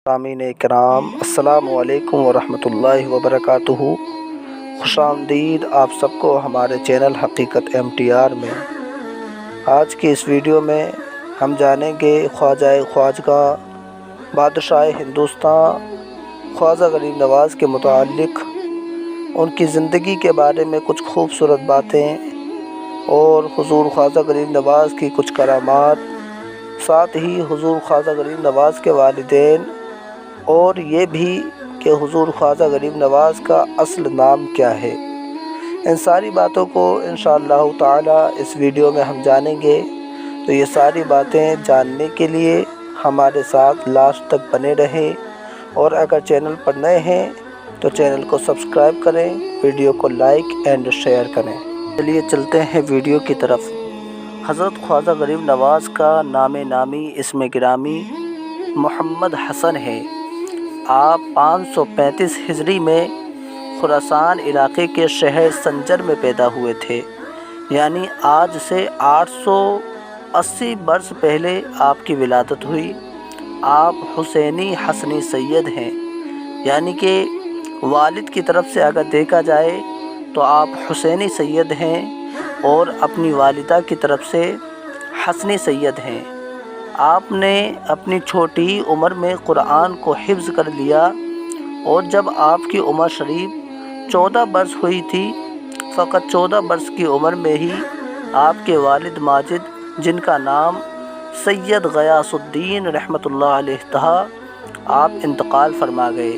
سامعین کرام، السلام علیکم ورحمۃ اللہ وبرکاتہ۔ خوش آمدید آپ سب کو ہمارے چینل حقیقت MTR میں۔ آج کی اس ویڈیو میں ہم جانیں گے خواجہ خواجگاں بادشاہ ہندوستان خواجہ غریب نواز کے متعلق ان کی زندگی کے بارے میں کچھ خوبصورت باتیں اور حضور خواجہ غریب نواز کی کچھ کرامات، ساتھ ہی حضور خواجہ غریب نواز کے والدین، اور یہ بھی کہ حضور خواجہ غریب نواز کا اصل نام کیا ہے۔ ان ساری باتوں کو انشاءاللہ تعالی اس ویڈیو میں ہم جانیں گے، تو یہ ساری باتیں جاننے کے لیے ہمارے ساتھ لاسٹ تک بنے رہیں، اور اگر چینل پر نئے ہیں تو چینل کو سبسکرائب کریں، ویڈیو کو لائک اینڈ شیئر کریں۔ چلیے چلتے ہیں ویڈیو کی طرف۔ حضرت خواجہ غریب نواز کا نام نامی اسم گرامی محمد حسن ہے۔ آپ 535 ہجری میں خراسان علاقے کے شہر سنجر میں پیدا ہوئے تھے، یعنی آج سے 880 برس پہلے آپ کی ولادت ہوئی۔ آپ حسینی حسنی سید ہیں، یعنی کہ والد کی طرف سے اگر دیکھا جائے تو آپ حسینی سید ہیں، اور اپنی والدہ کی طرف سے حسنی سید ہیں۔ آپ نے اپنی چھوٹی عمر میں قرآن کو حفظ کر لیا، اور جب آپ کی عمر شریف 14 برس ہوئی تھی، فقط 14 برس کی عمر میں ہی آپ کے والد ماجد، جن کا نام سید غیاث الدین رحمۃ اللہ علیہ تھا، آپ انتقال فرما گئے۔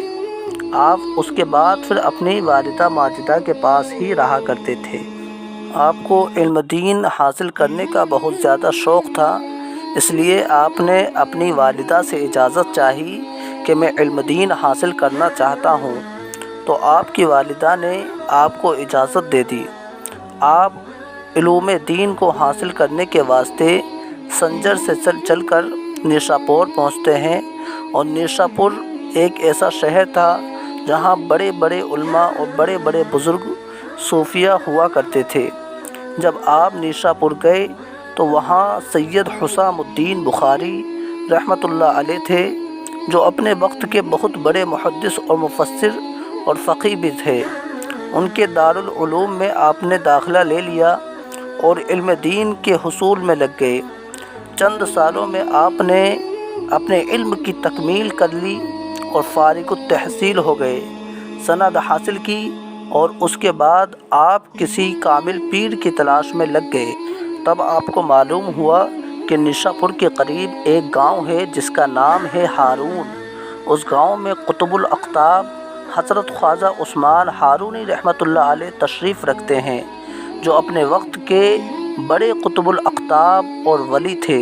آپ اس کے بعد پھر اپنی والدہ ماجدہ کے پاس ہی رہا کرتے تھے۔ آپ کو علم دین حاصل کرنے کا بہت زیادہ شوق تھا، اس لیے آپ نے اپنی والدہ سے اجازت چاہی کہ میں علم دین حاصل کرنا چاہتا ہوں، تو آپ کی والدہ نے آپ کو اجازت دے دی۔ آپ علوم دین کو حاصل کرنے کے واسطے سنجر سے چل کر نیشاپور پہنچتے ہیں، اور نیشاپور ایک ایسا شہر تھا جہاں بڑے بڑے علماء اور بڑے بڑے بزرگ صوفیہ ہوا کرتے تھے۔ جب آپ نیشاپور گئے تو وہاں سید حسام الدین بخاری رحمۃ اللہ علیہ تھے، جو اپنے وقت کے بہت بڑے محدث اور مفسر اور فقیہ بھی تھے۔ ان کے دارالعلوم میں آپ نے داخلہ لے لیا اور علم دین کے حصول میں لگ گئے۔ چند سالوں میں آپ نے اپنے علم کی تکمیل کر لی اور فارغ التحصیل ہو گئے، سند حاصل کی، اور اس کے بعد آپ کسی کامل پیر کی تلاش میں لگ گئے۔ تب آپ کو معلوم ہوا کہ نیشاپور کے قریب ایک گاؤں ہے جس کا نام ہے ہارون۔ اس گاؤں میں قطب الاقطاب حضرت خواجہ عثمان ہارونی رحمۃ اللہ علیہ تشریف رکھتے ہیں، جو اپنے وقت کے بڑے قطب الاقطاب اور ولی تھے۔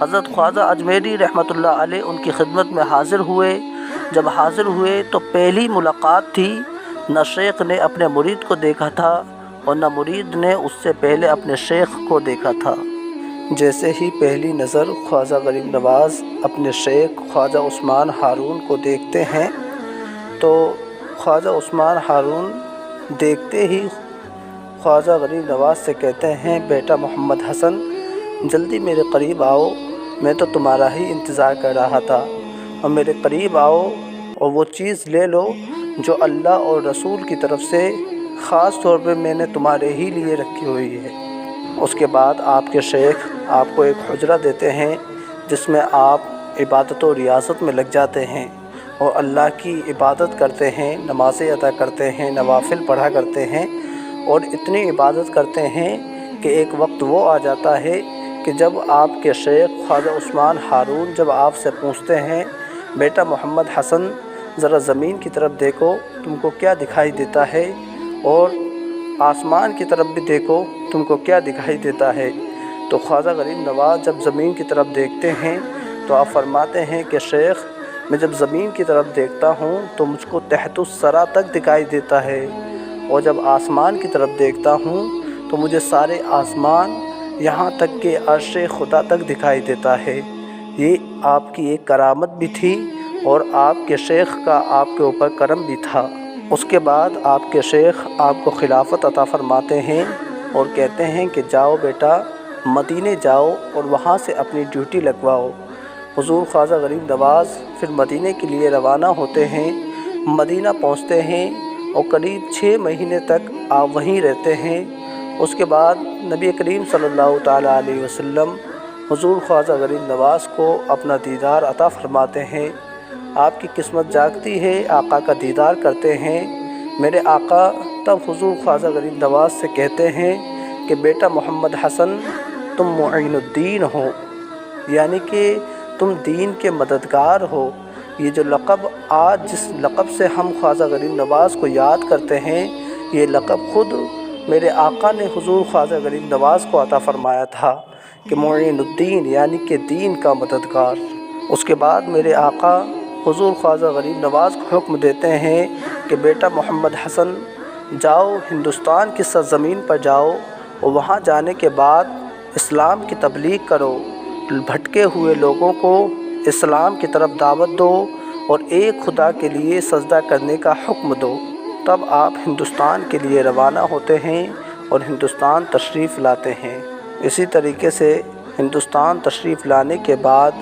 حضرت خواجہ اجمیری رحمۃ اللہ علیہ ان کی خدمت میں حاضر ہوئے۔ جب حاضر ہوئے تو پہلی ملاقات تھی، نہ شیخ نے اپنے مرید کو دیکھا تھا اور نہ مرید نے اس سے پہلے اپنے شیخ کو دیکھا تھا۔ جیسے ہی پہلی نظر خواجہ غریب نواز اپنے شیخ خواجہ عثمان ہارون کو دیکھتے ہیں، تو خواجہ عثمان ہارون دیکھتے ہی خواجہ غریب نواز سے کہتے ہیں، بیٹا محمد حسن، جلدی میرے قریب آؤ، میں تو تمہارا ہی انتظار کر رہا تھا، اور میرے قریب آؤ اور وہ چیز لے لو جو اللہ اور رسول کی طرف سے خاص طور پہ میں نے تمہارے ہی لیے رکھی ہوئی ہے۔ اس کے بعد آپ کے شیخ آپ کو ایک حجرہ دیتے ہیں، جس میں آپ عبادت و ریاضت میں لگ جاتے ہیں اور اللہ کی عبادت کرتے ہیں، نمازیں ادا کرتے ہیں، نوافل پڑھا کرتے ہیں، اور اتنی عبادت کرتے ہیں کہ ایک وقت وہ آ جاتا ہے کہ جب آپ کے شیخ خواجہ عثمان ہارون جب آپ سے پوچھتے ہیں، بیٹا محمد حسن، ذرا زمین کی طرف دیکھو، تم کو کیا دکھائی دیتا ہے، اور آسمان کی طرف بھی دیکھو، تم کو کیا دکھائی دیتا ہے؟ تو خواجہ غریب نواز جب زمین کی طرف دیکھتے ہیں تو آپ فرماتے ہیں کہ شیخ، میں جب زمین کی طرف دیکھتا ہوں تو مجھ کو تحت الثری تک دکھائی دیتا ہے، اور جب آسمان کی طرف دیکھتا ہوں تو مجھے سارے آسمان یہاں تک کہ عرش خدا تک دکھائی دیتا ہے۔ یہ آپ کی ایک کرامت بھی تھی، اور آپ کے شیخ کا آپ کے اوپر کرم بھی تھا۔ اس کے بعد آپ کے شیخ آپ کو خلافت عطا فرماتے ہیں اور کہتے ہیں کہ جاؤ بیٹا، مدینے جاؤ اور وہاں سے اپنی ڈیوٹی لگواؤ۔ حضور خواجہ غریب نواز پھر مدینے کے لیے روانہ ہوتے ہیں۔ مدینہ پہنچتے ہیں اور قریب 6 مہینے تک آپ وہیں رہتے ہیں۔ اس کے بعد نبی کریم صلی اللہ تعالیٰ علیہ وسلم حضور خواجہ غریب نواز کو اپنا دیدار عطا فرماتے ہیں۔ آپ کی قسمت جاگتی ہے، آقا کا دیدار کرتے ہیں۔ میرے آقا تب حضور خواجہ غریب نواز سے کہتے ہیں کہ بیٹا محمد حسن، تم معین الدین ہو، یعنی کہ تم دین کے مددگار ہو۔ یہ جو لقب آج جس لقب سے ہم خواجہ غریب نواز کو یاد کرتے ہیں، یہ لقب خود میرے آقا نے حضور خواجہ غریب نواز کو عطا فرمایا تھا کہ معین الدین، یعنی کہ دین کا مددگار۔ اس کے بعد میرے آقا حضور خواجہ غریب نواز کو حکم دیتے ہیں کہ بیٹا محمد حسن، جاؤ ہندوستان کی سرزمین پر جاؤ اور وہاں جانے کے بعد اسلام کی تبلیغ کرو، بھٹکے ہوئے لوگوں کو اسلام کی طرف دعوت دو اور ایک خدا کے لیے سجدہ کرنے کا حکم دو۔ تب آپ ہندوستان کے لیے روانہ ہوتے ہیں اور ہندوستان تشریف لاتے ہیں۔ اسی طریقے سے ہندوستان تشریف لانے کے بعد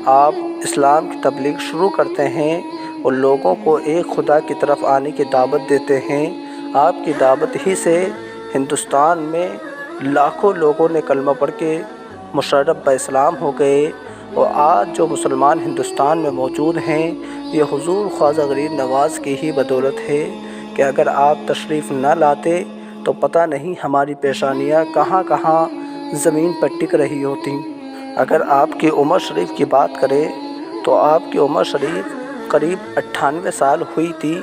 آپ اسلام کی تبلیغ شروع کرتے ہیں اور لوگوں کو ایک خدا کی طرف آنے کی دعوت دیتے ہیں۔ آپ کی دعوت ہی سے ہندوستان میں لاکھوں لوگوں نے کلمہ پڑھ کے مشرف باسلام ہو گئے، اور آج جو مسلمان ہندوستان میں موجود ہیں یہ حضور خواجہ غریب نواز کی ہی بدولت ہے کہ اگر آپ تشریف نہ لاتے تو پتہ نہیں ہماری پیشانیاں کہاں کہاں زمین پر ٹک رہی ہوتیں۔ اگر آپ کی عمر شریف کی بات کریں تو آپ کی عمر شریف قریب 98 سال ہوئی تھی۔